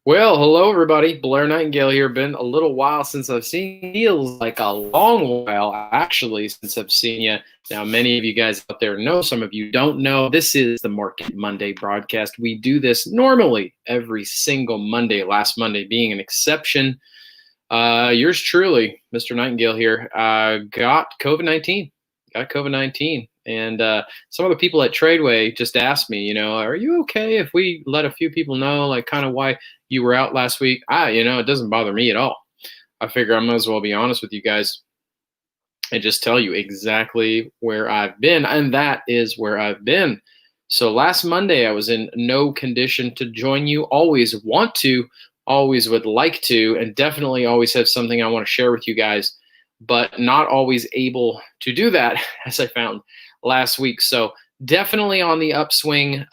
Well, hello everybody. Blair Nightingale here. Been a little while since I've seen you. Feels like a long while actually since I've seen you. Now, many of you guys out there know, some of you don't know. This is the Market Monday broadcast. We do this normally every single Monday, last Monday being an exception. Yours truly, Mr. Nightingale here, got COVID-19. Got COVID-19. And some of the people at TRADEway just asked me, are you okay if we let a few people know, like, kind of why you were out last week? It doesn't bother me at all. I figure I might as well be honest with you guys and just tell you exactly where I've been. And that is where I've been. So last Monday, I was in no condition to join you. Always want to, always would like to, and definitely always have something I want to share with you guys, but not always able to do that, as I found last week. So definitely on the upswing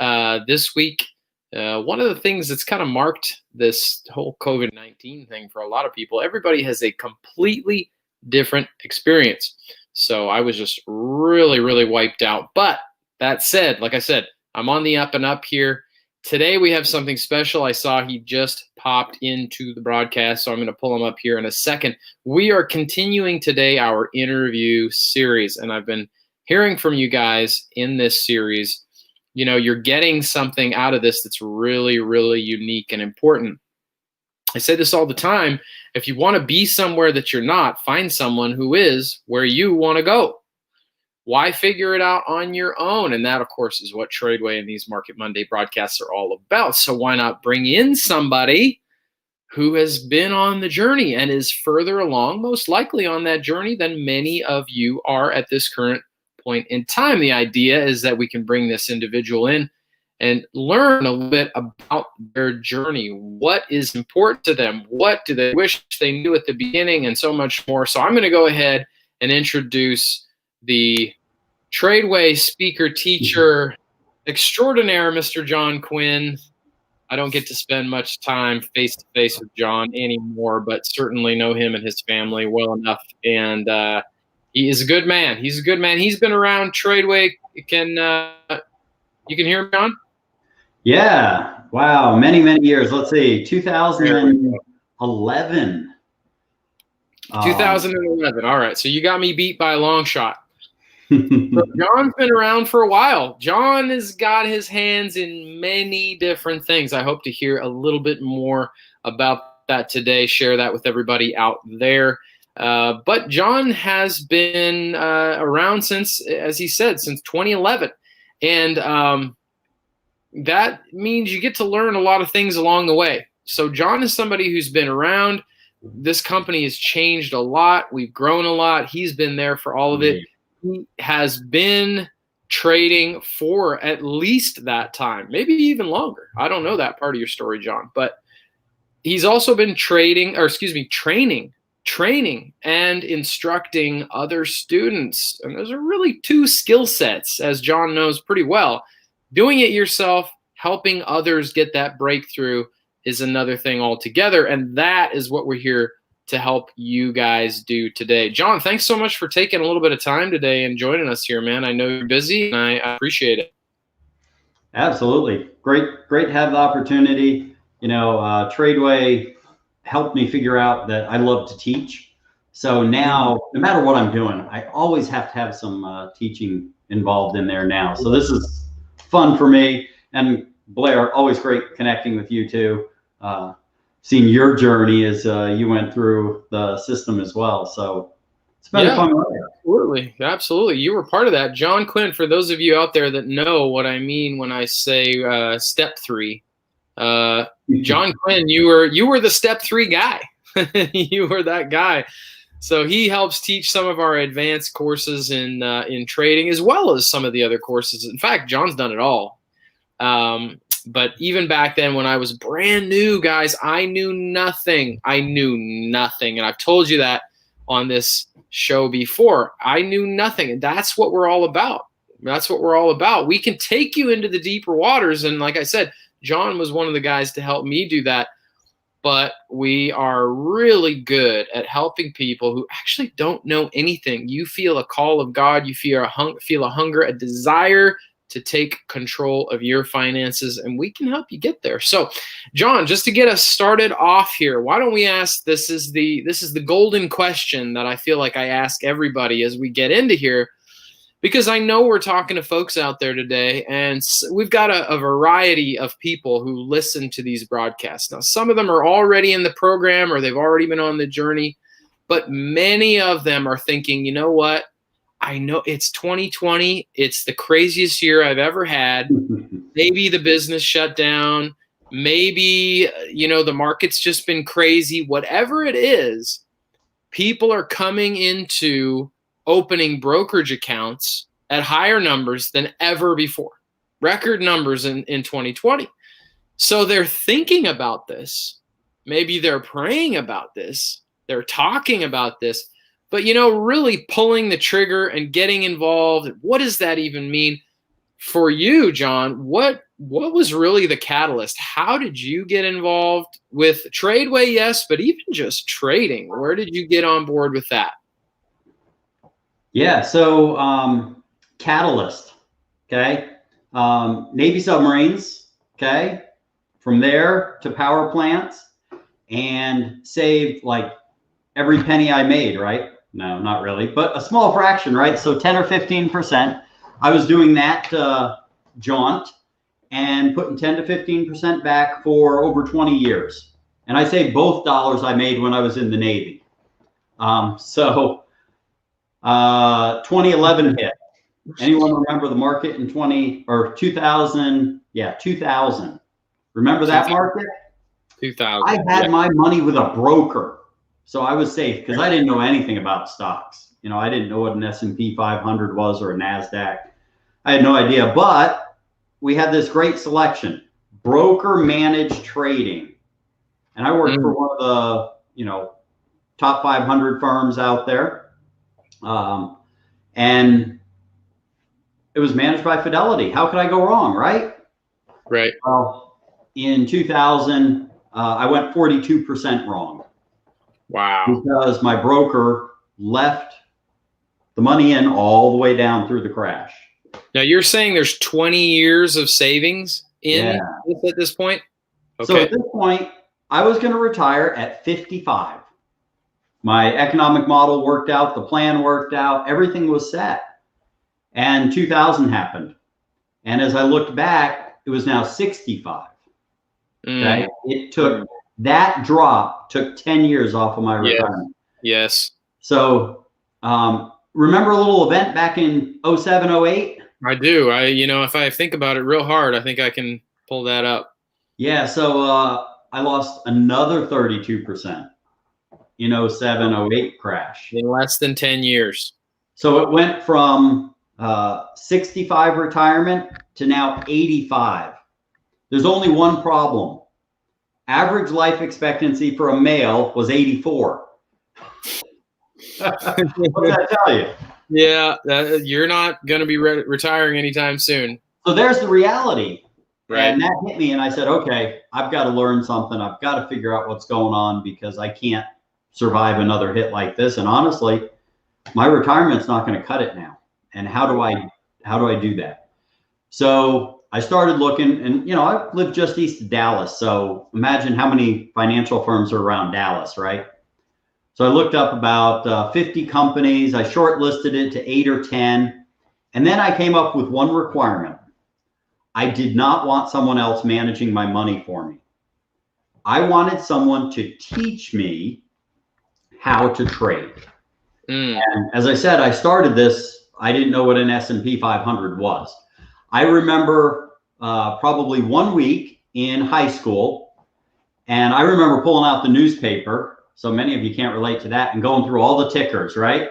this week. One of the things that's kind of marked this whole COVID-19 thing for a lot of people, everybody has a completely different experience. So I was just really, really wiped out. But that said, like I said, I'm on the up and up here. Today we have something special. I saw he just popped into the broadcast, so I'm going to pull him up here in a second. We are continuing today our interview series, and I've been hearing from you guys in this series. You're getting something out of this that's really, really unique and important. I say this all the time. If you want to be somewhere that you're not, find someone who is where you want to go. Why figure it out on your own? And that, of course, is what TRADEway and these Market Monday broadcasts are all about. So why not bring in somebody who has been on the journey and is further along, most likely on that journey, than many of you are at this current point in time. The idea is that we can bring this individual in and learn a little bit about their journey. What is important to them? What do they wish they knew at the beginning? And so much more. So I'm going to go ahead and introduce the TRADEway speaker teacher extraordinaire, Mr. John Quinn. I don't get to spend much time face to face with John anymore, but certainly know him and his family well enough. And he is a good man. He's a good man. He's been around TRADEway. You can hear me, John? Yeah. Wow. Many, many years. Let's see. 2011. 2011. All right. So you got me beat by a long shot. So John's been around for a while. John has got his hands in many different things. I hope to hear a little bit more about that today. Share that with everybody out there. But John has been around since, as he said, since 2011. And that means you get to learn a lot of things along the way. So John is somebody who's been around. This company has changed a lot. We've grown a lot. He's been there for all of it. He has been trading for at least that time, maybe even longer. I don't know that part of your story, John, but he's also been training and instructing other students. And those are really two skill sets, as John knows pretty well. Doing it yourself, helping others get that breakthrough is another thing altogether. And that is what we're here to help you guys do today. John, thanks so much for taking a little bit of time today and joining us here, man. I know you're busy and I appreciate it. Absolutely. Great to have the opportunity. TRADEway helped me figure out that I love to teach. So now, no matter what I'm doing, I always have to have some teaching involved in there now. So this is fun for me. And Blair, always great connecting with you too. Seeing your journey as you went through the system as well. So it's been a fun ride. Absolutely. You were part of that. John Quinn, for those of you out there that know what I mean when I say step 3, John Quinn, you were the step 3 guy. You were that guy. So he helps teach some of our advanced courses in trading, as well as some of the other courses. In fact, John's done it all. But even back then when I was brand new, guys, I knew nothing. And I've told you that on this show before. I knew nothing. And that's what we're all about. We can take you into the deeper waters. And like I said, John was one of the guys to help me do that. But we are really good at helping people who actually don't know anything. You feel a call of God. You feel a hunger, a desire to take control of your finances, and we can help you get there. So, John, just to get us started off here, why don't we ask, this is the golden question that I feel like I ask everybody as we get into here, because I know we're talking to folks out there today, and we've got a variety of people who listen to these broadcasts. Now, some of them are already in the program or they've already been on the journey, but many of them are thinking, you know what? I know it's 2020. It's the craziest year I've ever had. Maybe the business shut down. Maybe, the market's just been crazy. Whatever it is, people are coming into opening brokerage accounts at higher numbers than ever before. Record numbers in 2020. So they're thinking about this. Maybe they're praying about this. They're talking about this. But, really pulling the trigger and getting involved, what does that even mean for you, John? What was really the catalyst? How did you get involved with TRADEway? Yes, but even just trading, where did you get on board with that? Yeah, so catalyst, okay? Navy submarines, okay? From there to power plants, and saved like every penny I made, right? No, not really, but a small fraction, right? So 10 or 15%. I was doing that jaunt and putting 10 to 15% back for over 20 years. And I saved both dollars I made when I was in the Navy. So 2011 hit. Anyone remember the market in 2000? Yeah, 2000. Remember that market? 2000. I had my money with a broker. So I was safe because I didn't know anything about stocks. I didn't know what an S&P 500 was or a NASDAQ. I had no idea, but we had this great selection, broker managed trading. And I worked for one of the, top 500 firms out there. And it was managed by Fidelity. How could I go wrong, right? Right. Well, in 2000, I went 42% wrong. Wow. Because my broker left the money in all the way down through the crash. Now you're saying there's 20 years of savings at this point? Okay. So at this point, I was going to retire at 55. My economic model worked out. The plan worked out. Everything was set. And 2000 happened. And as I looked back, it was now 65. Okay. It took that drop took 10 years off of my retirement. Yes. So remember a little event back in 07, 08? I do. If I think about it real hard, I think I can pull that up. Yeah. So I lost another 32% in 07, 08 crash. In less than 10 years. So it went from 65 retirement to now 85. There's only one problem. Average life expectancy for a male was 84. What does that tell you? Yeah, you're not going to be retiring anytime soon. So there's the reality. Right. And that hit me, and I said, okay, I've got to learn something. I've got to figure out what's going on because I can't survive another hit like this. And honestly, my retirement's not going to cut it now. And how do I do that? So I started looking, and I live just east of Dallas. So imagine how many financial firms are around Dallas, right? So I looked up about 50 companies. I shortlisted it to 8 or 10. And then I came up with one requirement. I did not want someone else managing my money for me. I wanted someone to teach me how to trade. And as I said, I started this, I didn't know what an S&P 500 was. I remember probably 1 week in high school, and I remember pulling out the newspaper. So many of you can't relate to that, and going through all the tickers, right?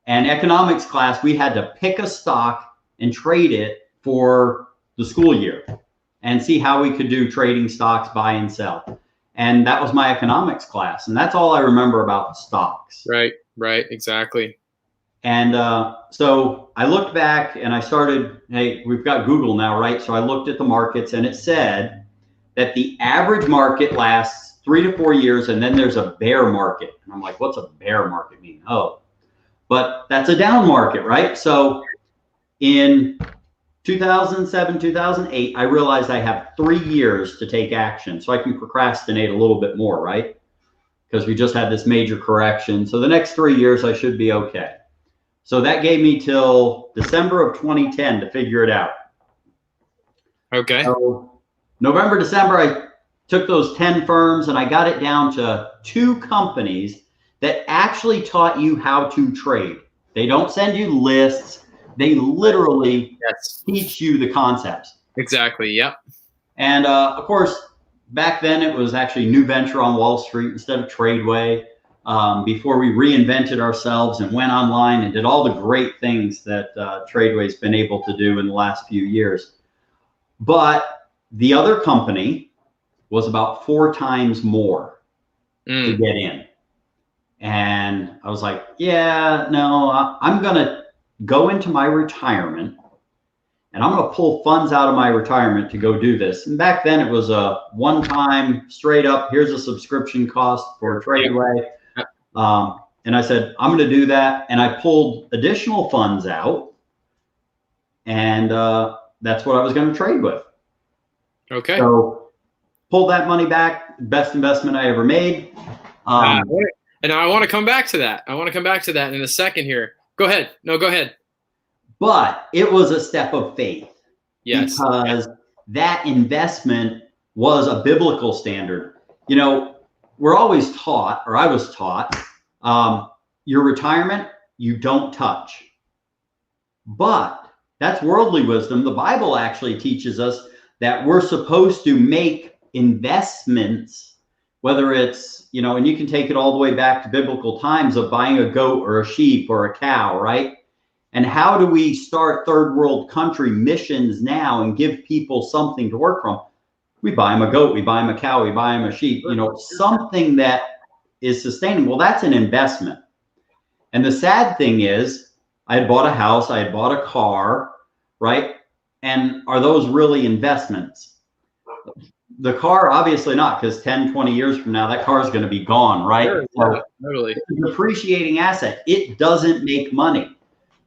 And economics class, we had to pick a stock and trade it for the school year and see how we could do trading stocks, buy and sell. And that was my economics class. And that's all I remember about stocks. Right, exactly. And so I looked back and I started, hey, we've got Google now, right? So I looked at the markets, and it said that the average market lasts 3 to 4 years, and then there's a bear market. And I'm like, what's a bear market mean? Oh, but that's a down market, right? So in 2007, 2008, I realized I have 3 years to take action, so I can procrastinate a little bit more, right? Because we just had this major correction. So the next 3 years, I should be okay. So that gave me till December of 2010 to figure it out. Okay. So November, December, I took those 10 firms and I got it down to 2 companies that actually taught you how to trade. They don't send you lists. They literally teach you the concepts. Exactly. Yep. And of course, back then it was actually New Venture on Wall Street instead of TRADEway. Before we reinvented ourselves and went online and did all the great things that TRADEway's been able to do in the last few years. But the other company was about 4 times more to get in. And I was like, yeah, no, I'm going to go into my retirement and I'm going to pull funds out of my retirement to go do this. And back then it was a one-time straight up, here's a subscription cost for TRADEway. And I said, I'm going to do that. And I pulled additional funds out and that's what I was going to trade with. Okay. So pulled that money back, best investment I ever made. And I want to come back to that. I want to come back to that in a second here. Go ahead. No, go ahead. But it was a step of faith. Yes. Because that investment was a biblical standard. You know, we're always taught, or I was taught, your retirement, you don't touch. But that's worldly wisdom. The Bible actually teaches us that we're supposed to make investments, whether it's, you know, and you can take it all the way back to biblical times of buying a goat or a sheep or a cow, right? And how do we start third world country missions now and give people something to work from? We buy them a goat, we buy them a cow, we buy them a sheep, you know, something that is sustaining. Well, that's an investment. And the sad thing is, I had bought a house, I had bought a car, right? And are those really investments? The car, obviously not, because 10, 20 years from now, that car is going to be gone, right? Sure, so totally. It's a depreciating asset. It doesn't make money.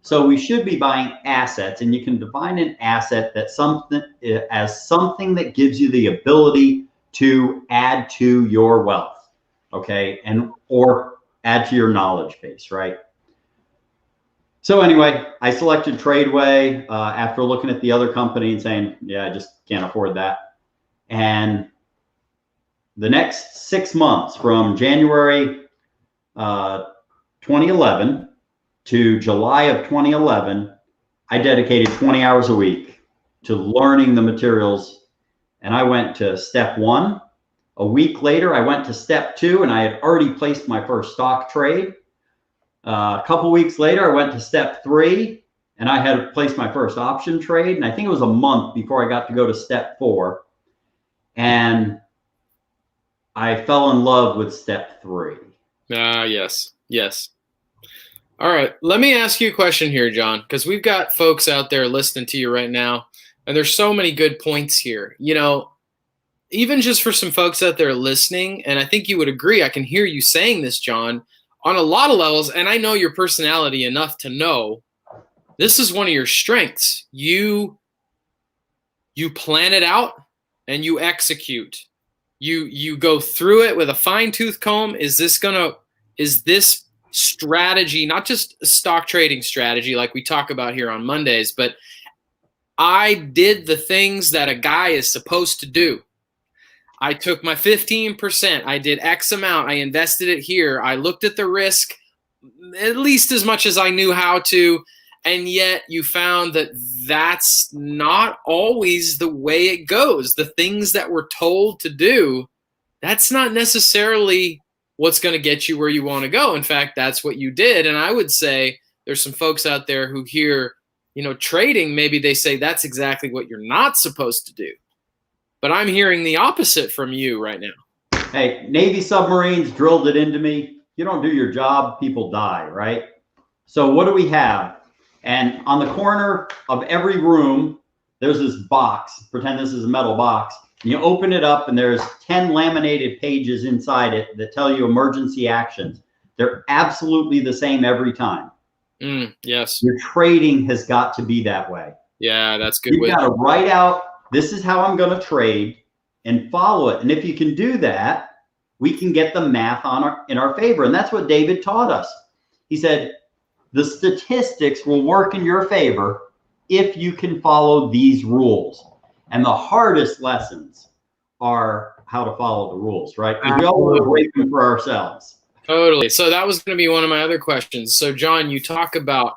So we should be buying assets, and you can define an asset that as something that gives you the ability to add to your wealth, okay, and or add to your knowledge base, right? So anyway, I selected TRADEway after looking at the other company and saying, yeah, I just can't afford that. And the next 6 months, from January 2011 to July of 2011, I dedicated 20 hours a week to learning the materials. And I went to step 1. A week later, I went to step 2, and I had already placed my first stock trade. A couple weeks later, I went to step 3, and I had placed my first option trade. And I think it was a month before I got to go to step 4. And I fell in love with step 3. Yes. Yes. All right. Let me ask you a question here, John, because we've got folks out there listening to you right now, and there's so many good points here. You know, even just for some folks out there listening, and I think you would agree, I can hear you saying this, John, on a lot of levels, and I know your personality enough to know this is one of your strengths. You plan it out and you execute. You go through it with a fine-tooth comb. Is this strategy, not just a stock trading strategy like we talk about here on Mondays, but I did the things that a guy is supposed to do. I took my 15%. I did X amount. I invested it here. I looked at the risk at least as much as I knew how to. And yet you found that that's not always the way it goes. The things that we're told to do, that's not necessarily what's going to get you where you want to go. In fact, that's what you did. And I would say there's some folks out there who hear, you know, trading, maybe they say that's exactly what you're not supposed to do. But I'm hearing the opposite from you right now. Hey, Navy submarines drilled it into me. You don't do your job, people die, right? So what do we have? And on the corner of every room, there's this box. Pretend this is a metal box. And you open it up, and there's 10 laminated pages inside it that tell you emergency actions. They're absolutely the same every time. Yes. Your trading has got to be that way. Yeah, that's good You've wisdom. got to write out, this is how I'm going to trade, and follow it. And if you can do that, we can get the math in our favor. And that's what David taught us. He said, the statistics will work in your favor if you can follow these rules. And the hardest lessons are how to follow the rules, right? Because we all want to break them for ourselves. Totally. So that was going to be one of my other questions. So John, you talk about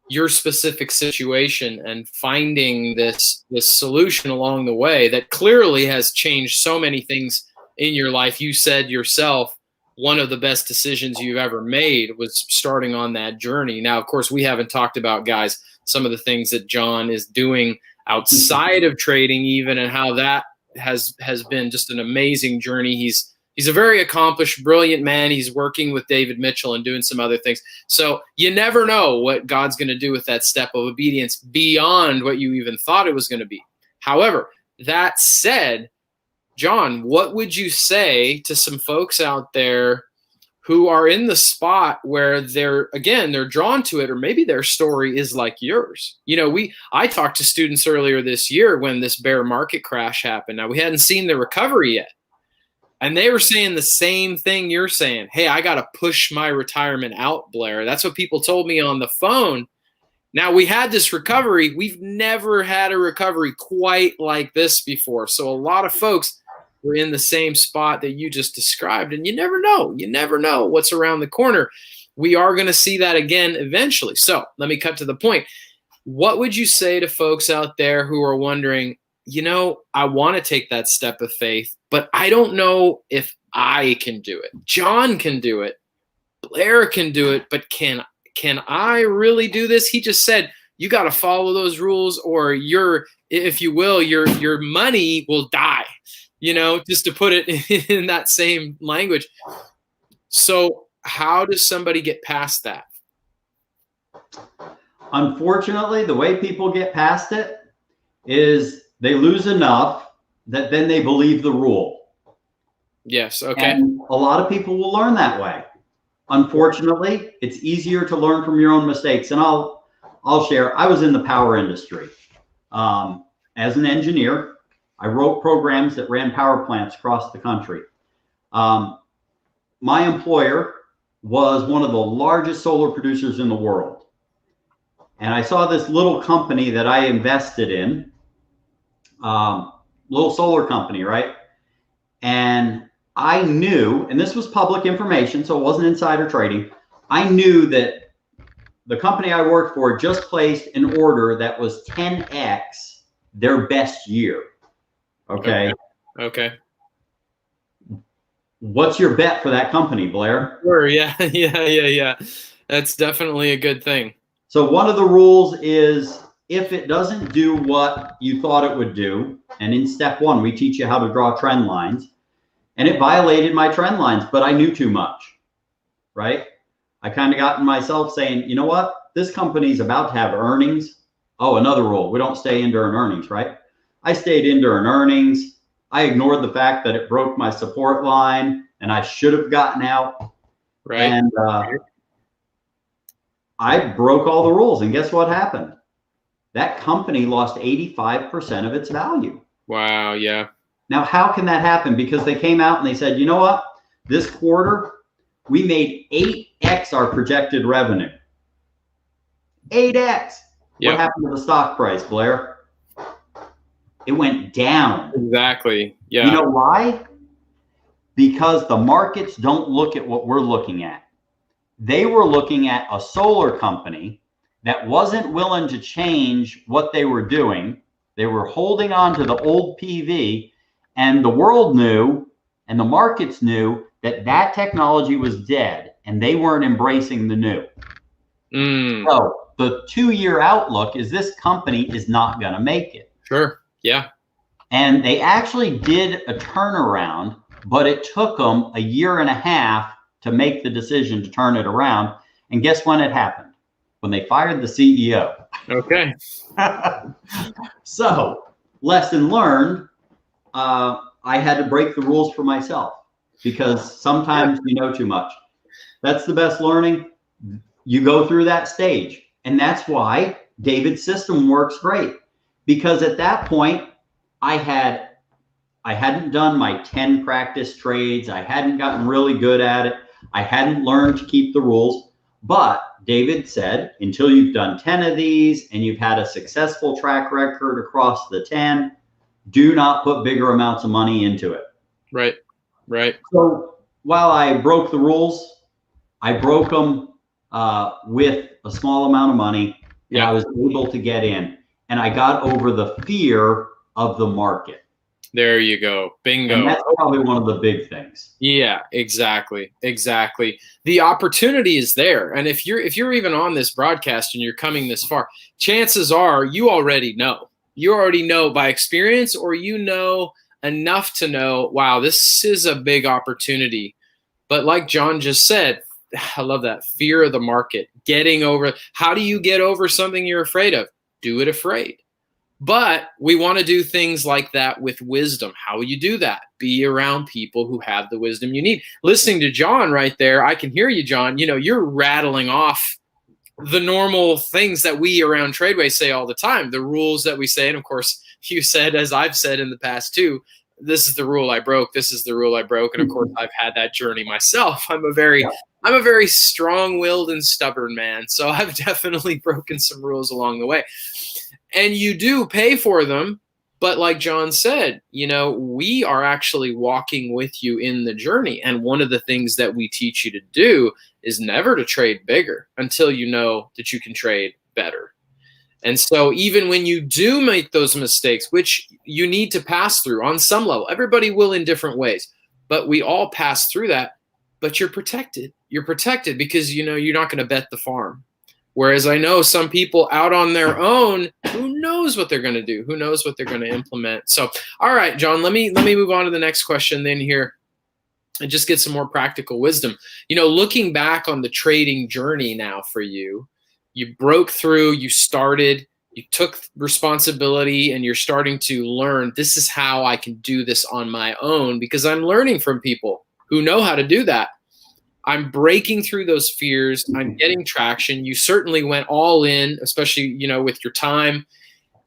your specific situation and finding this solution along the way that clearly has changed so many things in your life. You said yourself, one of the best decisions you've ever made was starting on that journey. Now, of course, we haven't talked about, guys, some of the things that John is doing outside of trading even, and how that has been just an amazing journey. He's a very accomplished, brilliant man. He's working with David Mitchell and doing some other things. So you never know what God's going to do with that step of obedience beyond what you even thought it was going to be. However, that said, John, what would you say to some folks out there who are in the spot where they're drawn to it, or maybe their story is like yours? You know, I talked to students earlier this year when this bear market crash happened. Now, we hadn't seen the recovery yet. And they were saying the same thing you're saying. Hey, I got to push my retirement out, Blair. That's what people told me on the phone. Now, we had this recovery. We've never had a recovery quite like this before. So a lot of folks were in the same spot that you just described. And you never know. You never know what's around the corner. We are going to see that again eventually. So let me cut to the point. What would you say to folks out there who are wondering, you know, I want to take that step of faith, but I don't know if I can do it. John can do it. Blair can do it, but can I really do this? He just said, you got to follow those rules, or your money will die, you know, just to put it in that same language. So how does somebody get past that? Unfortunately, the way people get past it is they lose enough that then they believe the rule. Yes. Okay. And a lot of people will learn that way. Unfortunately, it's easier to learn from your own mistakes. And I'll share, I was in the power industry. As an engineer, I wrote programs that ran power plants across the country. My employer was one of the largest solar producers in the world. And I saw this little company that I invested in, little solar company, right? And I knew, and this was public information, so it wasn't insider trading. I knew that the company I worked for just placed an order that was 10x their best year. Okay. Okay. What's your bet for that company, Blair? Sure. Yeah. Yeah. That's definitely a good thing. So one of the rules is, if it doesn't do what you thought it would do, and in step one, we teach you how to draw trend lines, and it violated my trend lines, but I knew too much, right? I kind of got myself saying, you know what? This company's about to have earnings. Oh, another rule. We don't stay in during earnings, right? I stayed in during earnings. I ignored the fact that it broke my support line and I should have gotten out. Right. And I broke all the rules. And guess what happened? That company lost 85% of its value. Wow. Yeah. Now, how can that happen? Because they came out and they said, you know what? This quarter, we made 8x our projected revenue. 8x. Yep. What happened to the stock price, Blair? It went down. Exactly. Yeah. You know why? Because the markets don't look at what we're looking at. They were looking at a solar company that wasn't willing to change what they were doing. They were holding on to the old PV, and the world knew and the markets knew that that technology was dead and they weren't embracing the new. So the 2-year outlook is this company is not going to make it. Sure. Yeah. And they actually did a turnaround, but it took them a year and a half to make the decision to turn it around. And guess when it happened? When they fired the CEO. Okay. So, lesson learned, I had to break the rules for myself, because sometimes you know too much. That's the best learning. You go through that stage. And that's why David's system works great. because at that point I hadn't done my 10 practice trades. I hadn't gotten really good at it. I hadn't learned to keep the rules. But David said, until you've done 10 of these and you've had a successful track record across the 10, do not put bigger amounts of money into it. Right. Right. So while I broke the rules, I broke them with a small amount of money, and I was able to get in. And I got over the fear of the market. There you go. Bingo. And that's probably one of the big things. Yeah, exactly. Exactly. The opportunity is there. And if you're even on this broadcast and you're coming this far, chances are you already know. You already know by experience, or you know enough to know, wow, this is a big opportunity. But like John just said, I love that, fear of the market, getting over. How do you get over something you're afraid of? Do it afraid. But we want to do things like that with wisdom. How will you do that? Be around people who have the wisdom you need. Listening to John right there, I can hear you, John. You know, you're rattling off the normal things that we around TRADEway say all the time, the rules that we say. And of course, you said, as I've said in the past too, this is the rule I broke. This is the rule I broke. And of course, I've had that journey myself. I'm a very strong-willed and stubborn man. So I've definitely broken some rules along the way. And you do pay for them. But like John said, you know, we are actually walking with you in the journey. And one of the things that we teach you to do is never to trade bigger until you know that you can trade better. And so even when you do make those mistakes, which you need to pass through on some level, everybody will in different ways, but we all pass through that. But you're protected. You're protected because, you know, you're not going to bet the farm. Whereas I know some people out on their own, who knows what they're going to do? Who knows what they're going to implement? So, all right, John, let me move on to the next question then here and just get some more practical wisdom. You know, looking back on the trading journey now for you, you broke through, you started, you took responsibility, and you're starting to learn, this is how I can do this on my own because I'm learning from people who know how to do that. I'm breaking through those fears. I'm getting traction. You certainly went all in, especially, you know, with your time.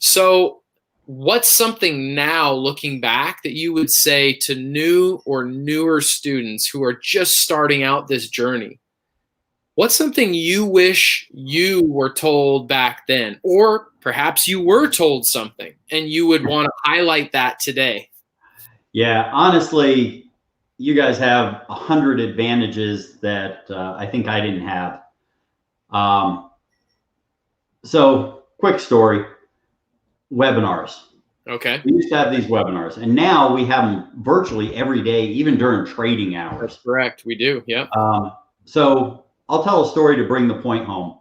So what's something now looking back that you would say to new or newer students who are just starting out this journey? What's something you wish you were told back then? Or perhaps you were told something and you would want to highlight that today. Yeah, honestly, you guys have 100 advantages that I think I didn't have. So quick story, webinars. Okay. We used to have these webinars, and now we have them virtually every day, even during trading hours. That's correct. We do. Yeah. So I'll tell a story to bring the point home.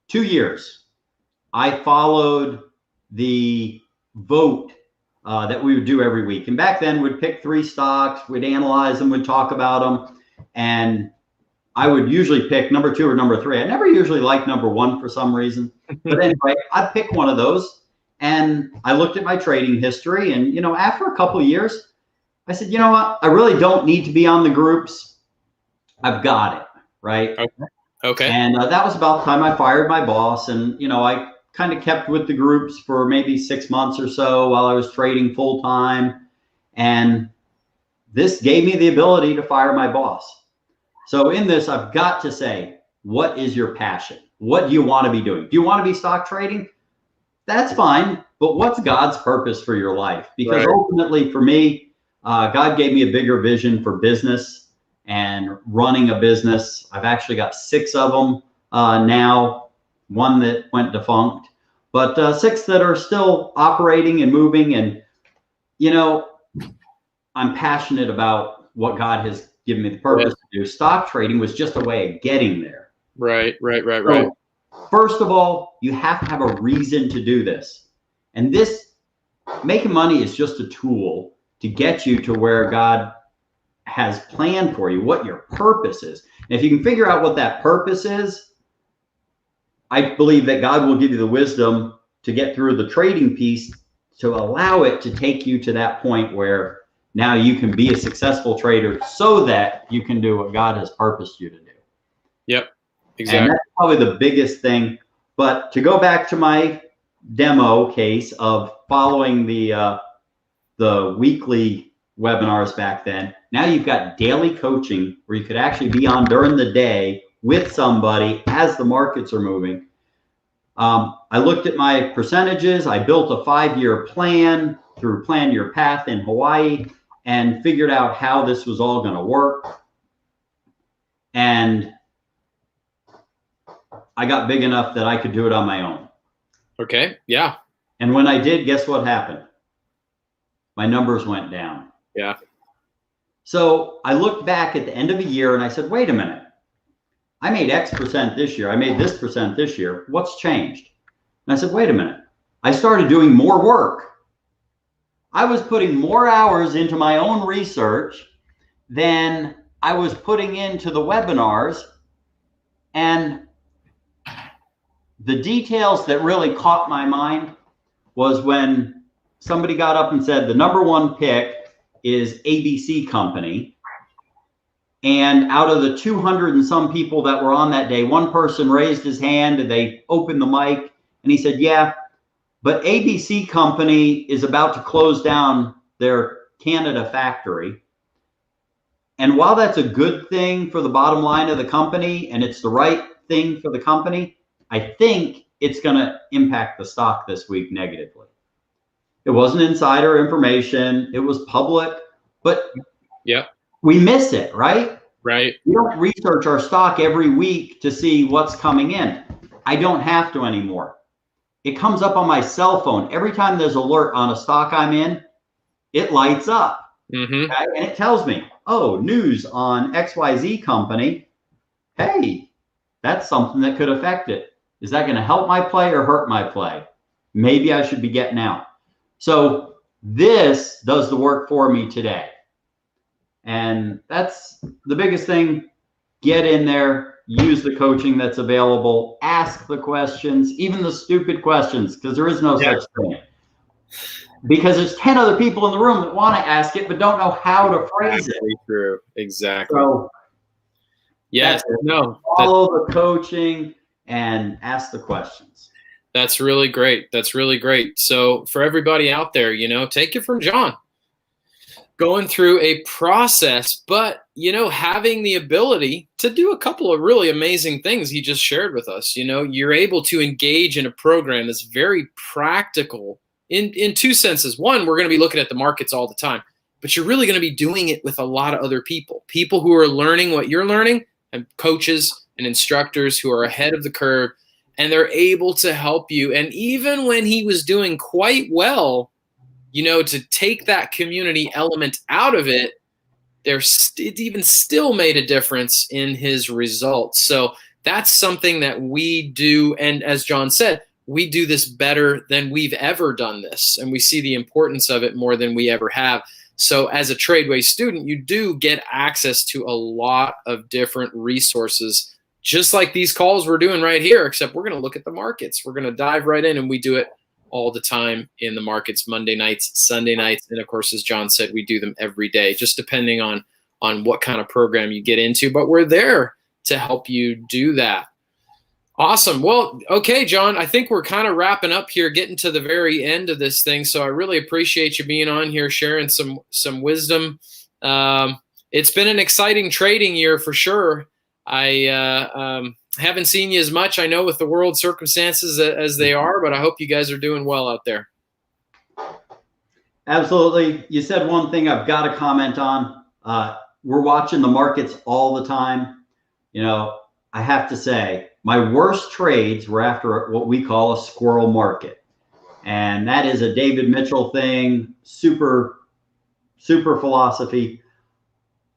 2 years, I followed the vote that we would do every week. And back then we'd pick 3 stocks, we'd analyze them, we'd talk about them. And I would usually pick number 2 or number 3. I never usually liked number 1 for some reason. But anyway, I'd pick one of those. And I looked at my trading history. And, you know, after a couple of years, I said, you know what? I really don't need to be on the groups. I've got it. Right. Okay. And that was about the time I fired my boss. And, you know, I kind of kept with the groups for maybe 6 months or so while I was trading full time. And this gave me the ability to fire my boss. So in this, I've got to say, what is your passion? What do you want to be doing? Do you want to be stock trading? That's fine. But what's God's purpose for your life? Because ultimately for me, God gave me a bigger vision for business and running a business. I've actually got 6 of them now. 1 that went defunct, but 6 that are still operating and moving. And, you know, I'm passionate about what God has given me the purpose to do. Stock trading was just a way of getting there. Right. So, first of all, you have to have a reason to do this. And this making money is just a tool to get you to where God has planned for you, what your purpose is. And if you can figure out what that purpose is, I believe that God will give you the wisdom to get through the trading piece to allow it to take you to that point where now you can be a successful trader so that you can do what God has purposed you to do. Yep, exactly. And that's probably the biggest thing. But to go back to my demo case of following the weekly webinars back then. Now you've got daily coaching where you could actually be on during the day with somebody as the markets are moving. I looked at my percentages. I built a 5-year plan through Plan Your Path in Hawaii and figured out how this was all going to work. And I got big enough that I could do it on my own. Okay. Yeah. And when I did, guess what happened? My numbers went down. Yeah. So I looked back at the end of a year and I said, wait a minute. I made X percent this year. I made this percent this year. What's changed? And I said, wait a minute. I started doing more work. I was putting more hours into my own research than I was putting into the webinars. And the details that really caught my mind was when somebody got up and said, the #1 pick is ABC Company. And out of the 200 and some people that were on that day, one person raised his hand and they opened the mic and he said, yeah, but ABC Company is about to close down their Canada factory. And while that's a good thing for the bottom line of the company and it's the right thing for the company, I think it's going to impact the stock this week negatively. It wasn't insider information. It was public, but yeah, we miss it, right? Right. We don't research our stock every week to see what's coming in. I don't have to anymore. It comes up on my cell phone. Every time there's an alert on a stock I'm in, it lights up. Mm-hmm. Okay? And it tells me, oh, news on XYZ company. Hey, that's something that could affect it. Is that going to help my play or hurt my play? Maybe I should be getting out. So this does the work for me today. And that's the biggest thing. Get in there, use the coaching that's available, ask the questions, even the stupid questions, because there is no such thing. Because there's 10 other people in the room that want to ask it, but don't know how to phrase it. True. Exactly. So, yes. No. Follow the coaching and ask the questions. That's really great. That's really great. So for everybody out there, take it from John. Going through a process, but, having the ability to do a couple of really amazing things he just shared with us. You're able to engage in a program that's very practical in two senses. One, we're going to be looking at the markets all the time, but you're really going to be doing it with a lot of other people who are learning what you're learning, and coaches and instructors who are ahead of the curve, and they're able to help you. And even when he was doing quite well, to take that community element out of it, it even still made a difference in his results. So that's something that we do. And as John said, we do this better than we've ever done this. And we see the importance of it more than we ever have. So as a TRADEway student, you do get access to a lot of different resources, just like these calls we're doing right here, except we're going to look at the markets. We're going to dive right in, and we do it all the time in the markets, Monday nights, Sunday nights. And of course, as John said, we do them every day, just depending on what kind of program you get into, but we're there to help you do that. Awesome. Well, okay, John, I think we're kind of wrapping up here, getting to the very end of this thing. So I really appreciate you being on here, sharing some wisdom. It's been an exciting trading year for sure. I haven't seen you as much, I know, with the world circumstances as they are, but I hope you guys are doing well out there. Absolutely. You said one thing I've got to comment on. We're watching the markets all the time. I have to say, my worst trades were after what we call a squirrel market. And that is a David Mitchell thing, super philosophy.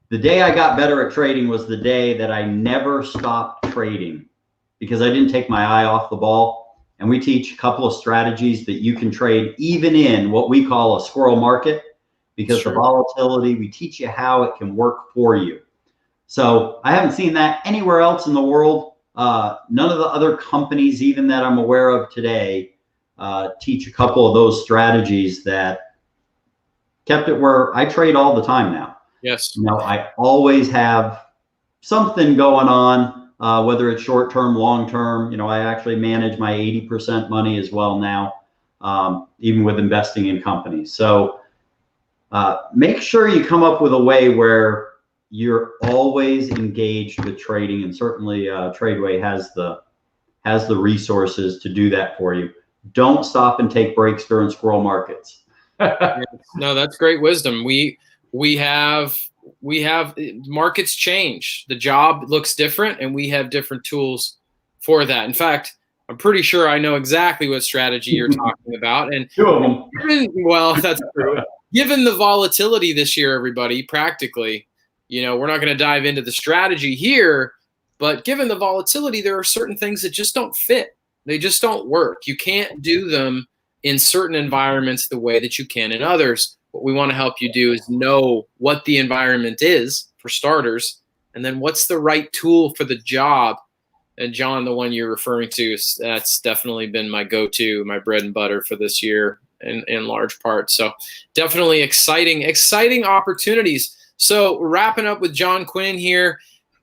The day I got better at trading was the day that I never stopped trading, because I didn't take my eye off the ball. And we teach a couple of strategies that you can trade even in what we call a squirrel market, because the volatility, we teach you how it can work for you. So I haven't seen that anywhere else in the world. None of the other companies, even that I'm aware of today, teach a couple of those strategies that kept it where I trade all the time now. Yes. I always have something going on. whether it's short-term, long-term. You know, I actually manage my 80% money as well now, even with investing in companies. So make sure you come up with a way where you're always engaged with trading, and certainly TRADEway has the resources to do that for you. Don't stop and take breaks during squirrel markets. No, that's great wisdom. We have markets change. The job looks different, and we have different tools for that. In fact, I'm pretty sure I know exactly what strategy you're talking about. And Two of them. Well, that's true. Given the volatility this year, everybody, practically, we're not going to dive into the strategy here, but given the volatility, there are certain things that just don't fit. They just don't work. You can't do them in certain environments the way that you can in others. What we want to help you do is know what the environment is, for starters, and then what's the right tool for the job. And John, the one you're referring to, that's definitely been my go-to, my bread and butter for this year in large part. So definitely exciting opportunities. So wrapping up with John Quinn here,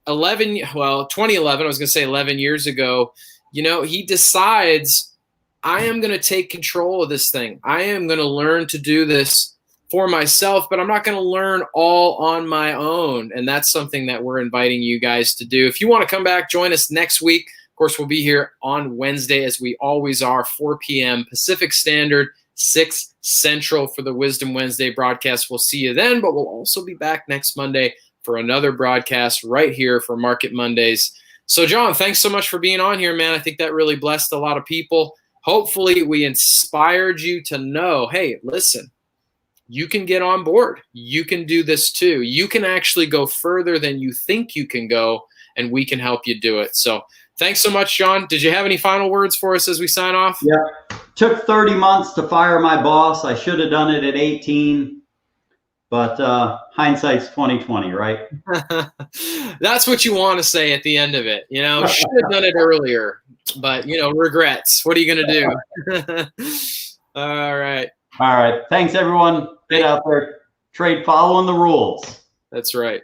2011, I was going to say 11 years ago, he decides, I am going to take control of this thing. I am going to learn to do this for myself, but I'm not going to learn all on my own. And that's something that we're inviting you guys to do. If you want to come back, join us next week. Of course, we'll be here on Wednesday, as we always are, 4 p.m. Pacific Standard, 6 Central for the Wisdom Wednesday broadcast. We'll see you then, but we'll also be back next Monday for another broadcast right here for Market Mondays. So, John, thanks so much for being on here, man. I think that really blessed a lot of people. Hopefully, we inspired you to know, hey, listen, you can get on board. You can do this too. You can actually go further than you think you can go, and we can help you do it. So thanks so much, John. Did you have any final words for us as we sign off? Yeah. Took 30 months to fire my boss. I should have done it at 18, but hindsight's 20/20, right? That's what you want to say at the end of it. Should have done it earlier, but regrets. What are you going to do? All right. All right. Thanks, everyone. Get out there, trade following the rules. That's right.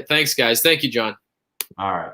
Thanks, guys. Thank you, John. All right.